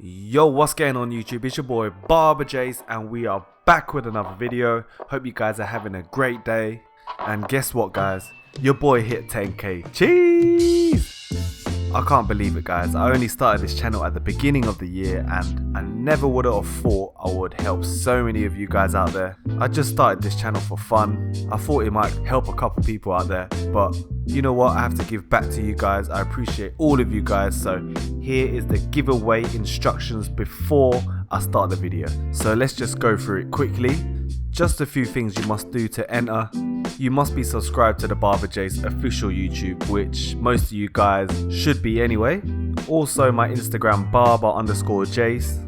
Yo, what's going on YouTube? It's your boy Barber Jase and we are back with another video. Hope you guys are having a great day. And guess what guys? Your boy hit 10k. Cheese! I can't believe it guys. I only started this channel at the beginning of the year and I never would have thought I would help so many of you guys out there. I just started this channel for fun. I thought it might help a couple people out there, but you know what, I have to give back to you guys. I appreciate all of you guys. So here is the giveaway instructions before I start the video. So let's just go through it quickly. Just a few things you must do to enter. You must be subscribed to the Barber Jase official YouTube, which most of you guys should be anyway. Also my Instagram barber_jase.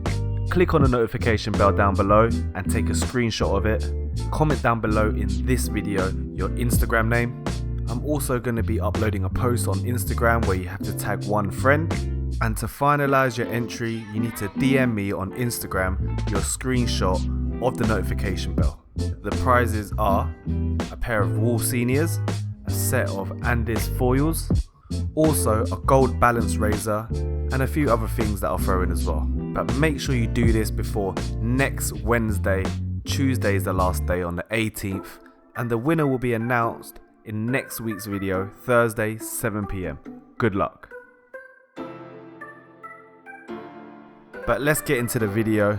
Click on the notification bell down below and take a screenshot of it. Comment down below in this video your Instagram name. I'm also going to be uploading a post on Instagram where you have to tag one friend. And to finalize your entry, you need to DM me on Instagram your screenshot of the notification bell. The prizes are a pair of wahl seniors, a set of andis foils, also a gold balance razor, and a few other things that I'll throw in as well. But make sure you do this before next Wednesday. Tuesday is the last day on the 18th, and the winner will be announced in next week's video, Thursday 7 PM. Good luck. But let's get into the video.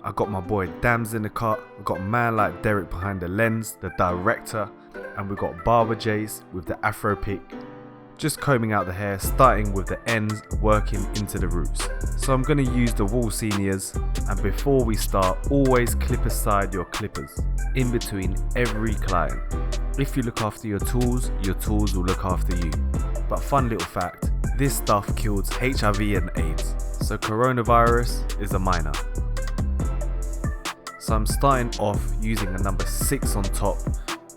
I got my boy Dams in the cut, I got man like Derek behind the lens, the director, and we got Barber Jase with the afro pick, just combing out the hair, starting with the ends, working into the roots. So I'm going to use the wahl seniors, and before we start, always clip aside your clippers in between every client. If you look after your tools will look after you. But fun little fact, this stuff kills HIV and AIDS, so coronavirus is a minor. So I'm starting off using a number 6 on top,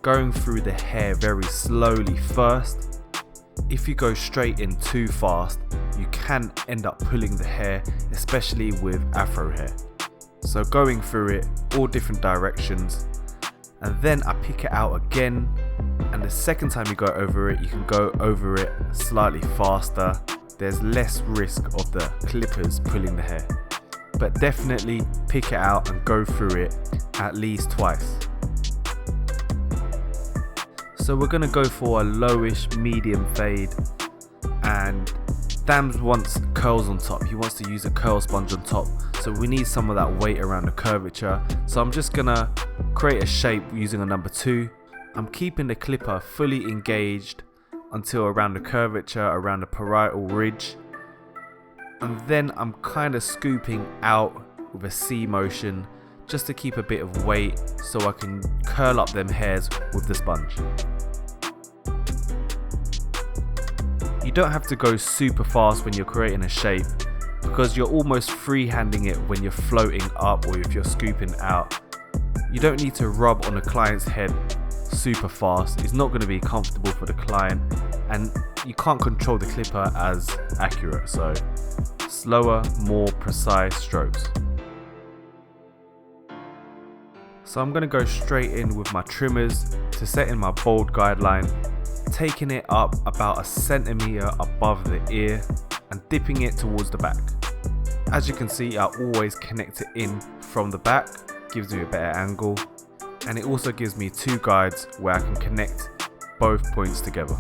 going through the hair very slowly first. If you go straight in too fast, you can end up pulling the hair, especially with afro hair. So going through it, all different directions, and then I pick it out again, and the second time you go over it, you can go over it slightly faster. There's less risk of the clippers pulling the hair. But definitely pick it out and go through it at least twice. So we're going to go for a lowish medium fade, and Dams wants curls on top. He wants to use a curl sponge on top, so we need some of that weight around the curvature. So I'm just going to create a shape using a number 2. I'm keeping the clipper fully engaged until around the curvature, around the parietal ridge. And then I'm kind of scooping out with a C motion just to keep a bit of weight so I can curl up them hairs with the sponge. You don't have to go super fast when you're creating a shape, because you're almost freehanding it when you're floating up or if you're scooping out. You don't need to rub on a client's head super fast. It's not going to be comfortable for the client, and you can't control the clipper as accurate, so slower, more precise strokes. So I'm going to go straight in with my trimmers to set in my bold guideline, taking it up about a centimeter above the ear and dipping it towards the back. As you can see, I always connect it in from the back, gives me a better angle, and it also gives me 2 guides where I can connect both points together.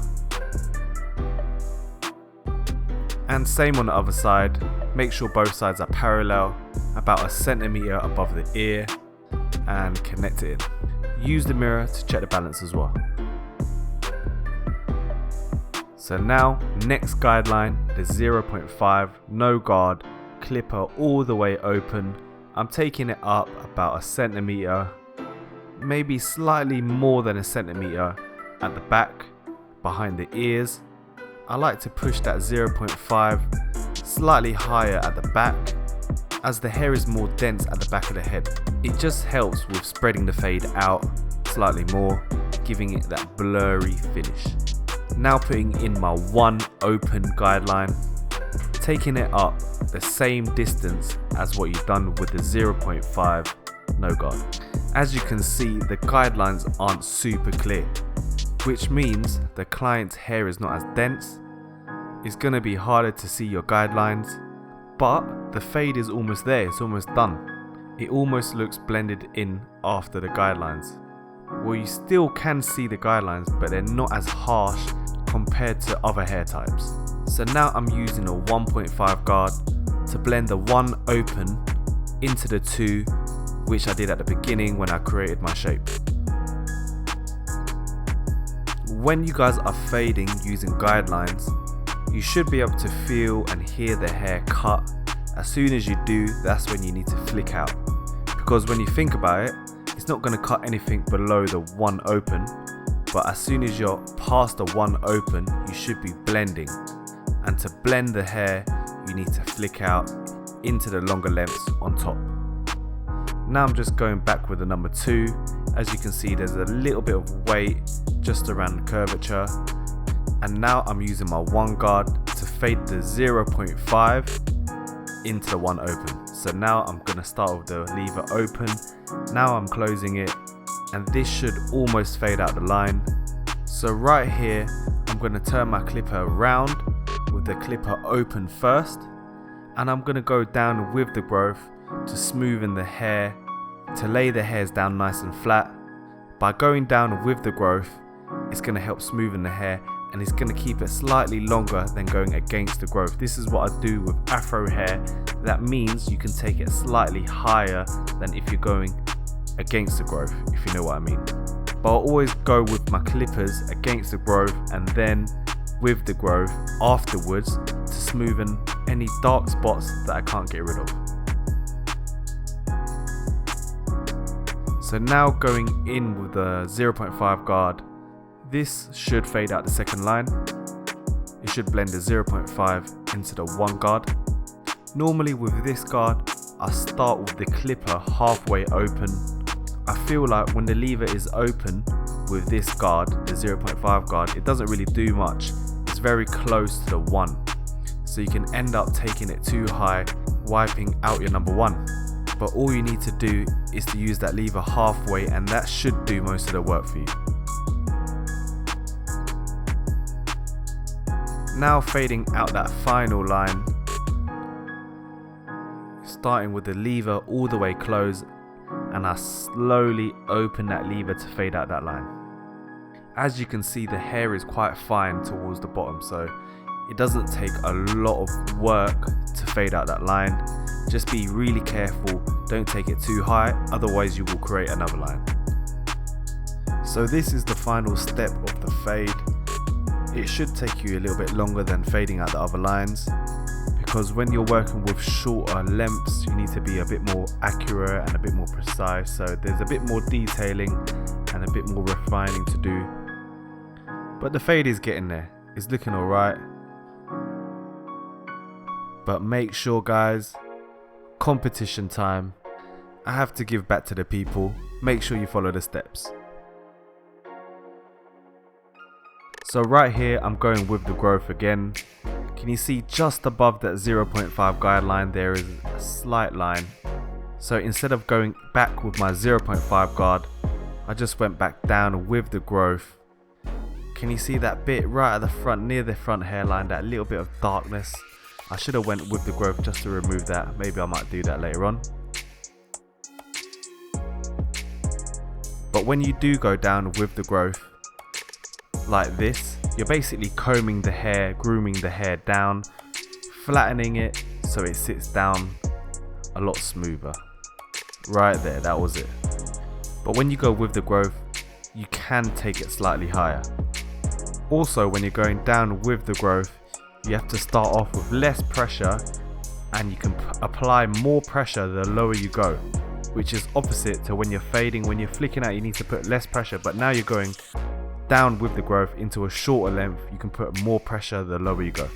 And same on the other side, make sure both sides are parallel, about a centimeter above the ear, and connect it in. Use the mirror to check the balance as well. So now, next guideline, the 0.5, no guard, clipper all the way open. I'm taking it up about a centimeter, maybe slightly more than a centimeter at the back, behind the ears. I like to push that 0.5 slightly higher at the back, as the hair is more dense at the back of the head. It just helps with spreading the fade out slightly more. giving it that blurry finish. Now putting in my one open guideline, taking it up the same distance as what you've done with the 0.5 no guard. As you can see, the guidelines aren't super clear, which means the client's hair is not as dense. It's going to be harder to see your guidelines, but the fade is almost there, it's almost done. It almost looks blended in after the guidelines. Well, you still can see the guidelines, but they're not as harsh compared to other hair types. So now I'm using a 1.5 guard to blend the one open into the two, which I did at the beginning when I created my shape. When you guys are fading using guidelines, you should be able to feel and hear the hair cut. As soon as you do, that's when you need to flick out. Because when you think about it, it's not going to cut anything below the one open, but as soon as you're past the one open, you should be blending. And to blend the hair, you need to flick out into the longer lengths on top. Now I'm just going back with the number 2. As you can see, there's a little bit of weight just around the curvature. And now I'm using my one guard to fade the 0.5 into the one open. So now I'm going to start with the lever open. Now I'm closing it, and this should almost fade out the line. So right here, I'm going to turn my clipper around with the clipper open first, and I'm going to go down with the growth to smoothen the hair, to lay the hairs down nice and flat. By going down with the growth, it's going to help smoothen the hair, and it's going to keep it slightly longer than going against the growth. This is what I do with afro hair. That means you can take it slightly higher than if you're going against the growth, if you know what I mean. But I'll always go with my clippers against the growth and then with the growth afterwards to smoothen any dark spots that I can't get rid of. So now going in with the 0.5 guard, this should fade out the second line. It should blend the 0.5 into the one guard. Normally with this guard, I start with the clipper halfway open. I feel like when the lever is open with this guard, the 0.5 guard, it doesn't really do much. It's very close to the 1. So you can end up taking it too high, wiping out your number 1. But all you need to do is to use that lever halfway, and that should do most of the work for you. Now fading out that final line, starting with the lever all the way closed, and I slowly open that lever to fade out that line. As you can see, the hair is quite fine towards the bottom, so it doesn't take a lot of work to fade out that line. Just be really careful, don't take it too high, otherwise you will create another line. So this is the final step of the fade. It should take you a little bit longer than fading out the other lines, because when you're working with shorter lengths, you need to be a bit more accurate and a bit more precise. So there's a bit more detailing and a bit more refining to do. But the fade is getting there. It's looking alright. But make sure, guys, competition time. I have to give back to the people. Make sure you follow the steps. So right here, I'm going with the growth again. Can you see just above that 0.5 guideline, there is a slight line. So instead of going back with my 0.5 guard, I just went back down with the growth. Can you see that bit right at the front, near the front hairline, that little bit of darkness? I should have went with the growth just to remove that. Maybe I might do that later on. But when you do go down with the growth, like this, you're basically combing the hair, grooming the hair down, flattening it so it sits down a lot smoother. Right there, that was it. But when you go with the growth, you can take it slightly higher. Also, when you're going down with the growth, you have to start off with less pressure, and you can apply more pressure the lower you go, which is opposite to when you're fading. When you're flicking out, you need to put less pressure, but now you're going down with the growth into a shorter length, you can put more pressure the lower you go.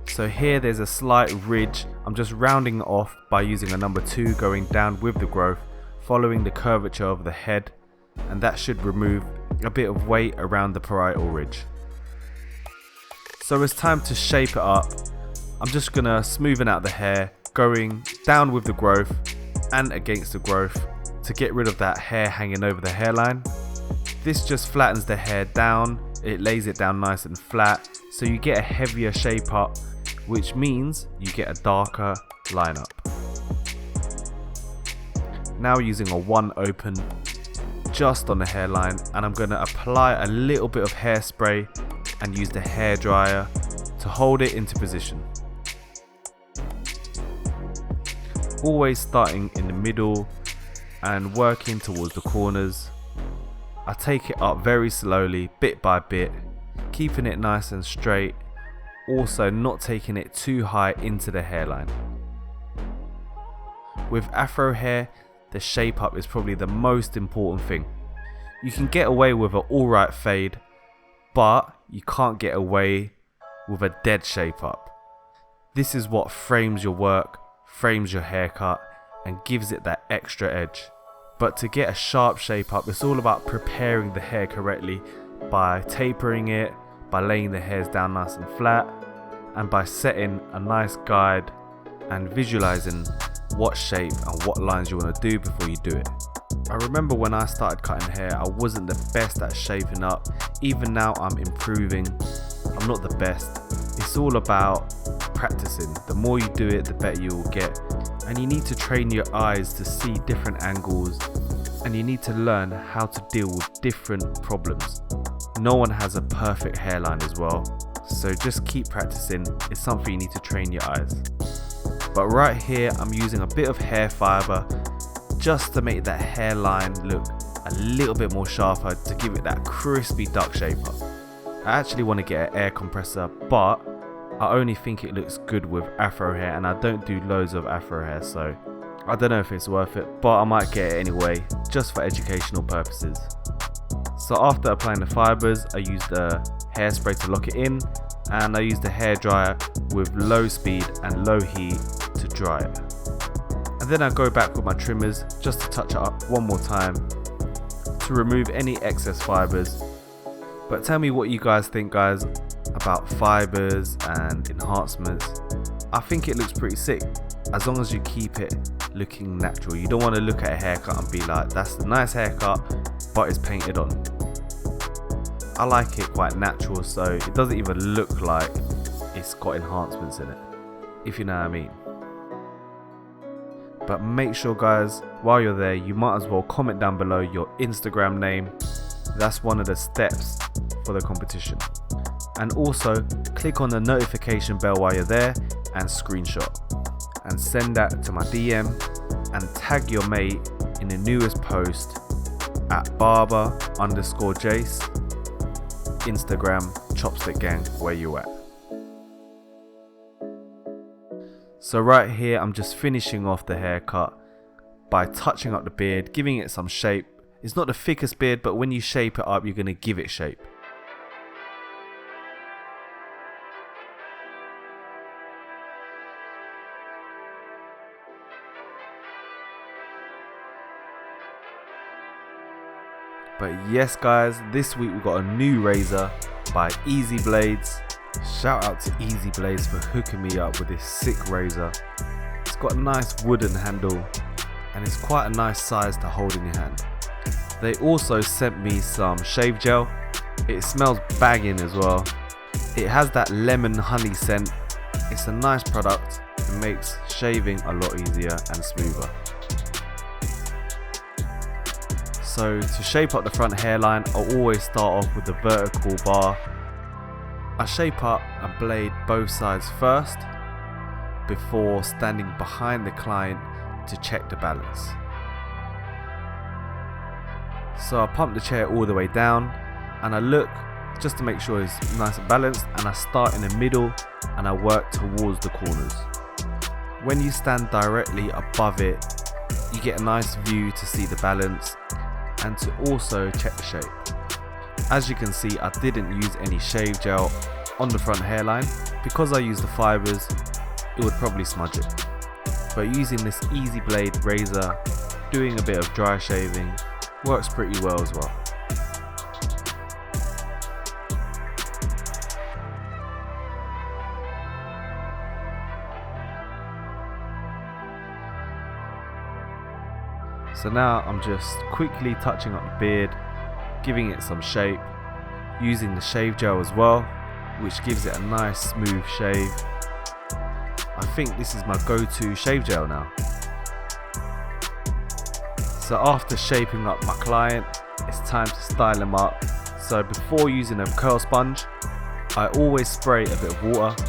So here there's a slight ridge. I'm just rounding it off by using a number 2, going down with the growth, following the curvature of the head, and that should remove a bit of weight around the parietal ridge. So it's time to shape it up. I'm just gonna smoothen out the hair, going down with the growth and against the growth to get rid of that hair hanging over the hairline. This just flattens the hair down, it lays it down nice and flat, so you get a heavier shape up, which means you get a darker lineup. Now using a one open just on the hairline, and I'm going to apply a little bit of hairspray and use the hairdryer to hold it into position. Always starting in the middle and working towards the corners. I take it up very slowly, bit by bit, keeping it nice and straight, also not taking it too high into the hairline. With afro hair, the shape up is probably the most important thing. You can get away with an alright fade, but you can't get away with a dead shape up. This is what frames your work, frames your haircut, and gives it that extra edge. But to get a sharp shape up, it's all about preparing the hair correctly by tapering it, by laying the hairs down nice and flat, and by setting a nice guide and visualizing what shape and what lines you want to do before you do it. I remember when I started cutting hair, I wasn't the best at shaping up. Even now I'm improving. I'm not the best. It's all about practicing. The more you do it, the better you will get. And you need to train your eyes to see different angles, and you need to learn how to deal with different problems. No one has a perfect hairline as well, so just keep practicing. It's something you need to train your eyes. But right here I'm using a bit of hair fiber just to make that hairline look a little bit more sharper, to give it that crispy duck shape up. I actually want to get an air compressor, but I only think it looks good with afro hair, and I don't do loads of afro hair, so I don't know if it's worth it, but I might get it anyway, just for educational purposes. So after applying the fibers, I used the hairspray to lock it in, and I used the hairdryer with low speed and low heat to dry it. And then I go back with my trimmers just to touch it up one more time to remove any excess fibers. But tell me what you guys think, guys, about fibers and enhancements. I think it looks pretty sick as long as you keep it looking natural. You don't want to look at a haircut and be like, that's a nice haircut but it's painted on. I like it quite natural, so it doesn't even look like it's got enhancements in it, if you know what I mean. But make sure, guys, while you're there, you might as well comment down below your Instagram name. That's one of the steps for the competition. And also click on the notification bell while you're there and screenshot and send that to my DM and tag your mate in the newest post at Barber_Jase, Instagram, Chopstick Gang, where you at. So right here I'm just finishing off the haircut by touching up the beard, giving it some shape. It's not the thickest beard, but when you shape it up, you're going to give it shape. But yes, guys, this week we got a new razor by Easy Blades. Shout out to Easy Blades for hooking me up with this sick razor. It's got a nice wooden handle and it's quite a nice size to hold in your hand. They also sent me some shave gel. It smells banging as well. It has that lemon honey scent. It's a nice product. It makes shaving a lot easier and smoother. So to shape up the front hairline, I'll always start off with the vertical bar. I shape up and blade both sides first before standing behind the client to check the balance. So I pump the chair all the way down and I look just to make sure it's nice and balanced, and I start in the middle and I work towards the corners. When you stand directly above it, you get a nice view to see the balance and to also check the shape. As you can see, I didn't use any shave gel on the front hairline. Because I used the fibers, it would probably smudge it. But using this Easy Blade razor, doing a bit of dry shaving, works pretty well as well. So now I'm just quickly touching up the beard, giving it some shape, using the shave gel as well, which gives it a nice smooth shave. I think this is my go-to shave gel now. So after shaping up my client, it's time to style him up. So before using a curl sponge, I always spray a bit of water.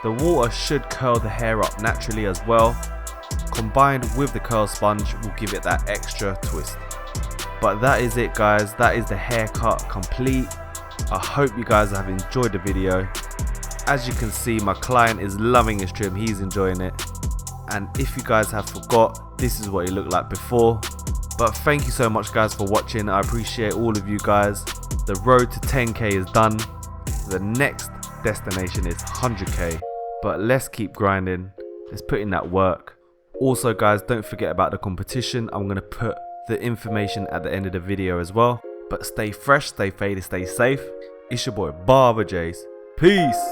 The water should curl the hair up naturally as well. Combined with the curl sponge will give it that extra twist. But that is it guys, that is the haircut complete. I hope you guys have enjoyed the video. As you can see, my client is loving his trim, he's enjoying it. And if you guys have forgot, this is what he looked like before. But thank you so much guys for watching, I appreciate all of you guys. The road to 10k is done. The next destination is 100k. But let's keep grinding, let's put in that work. Also guys, don't forget about the competition. I'm going to put the information at the end of the video as well. But stay fresh, stay faded, stay safe. It's your boy Barber Jase. Peace.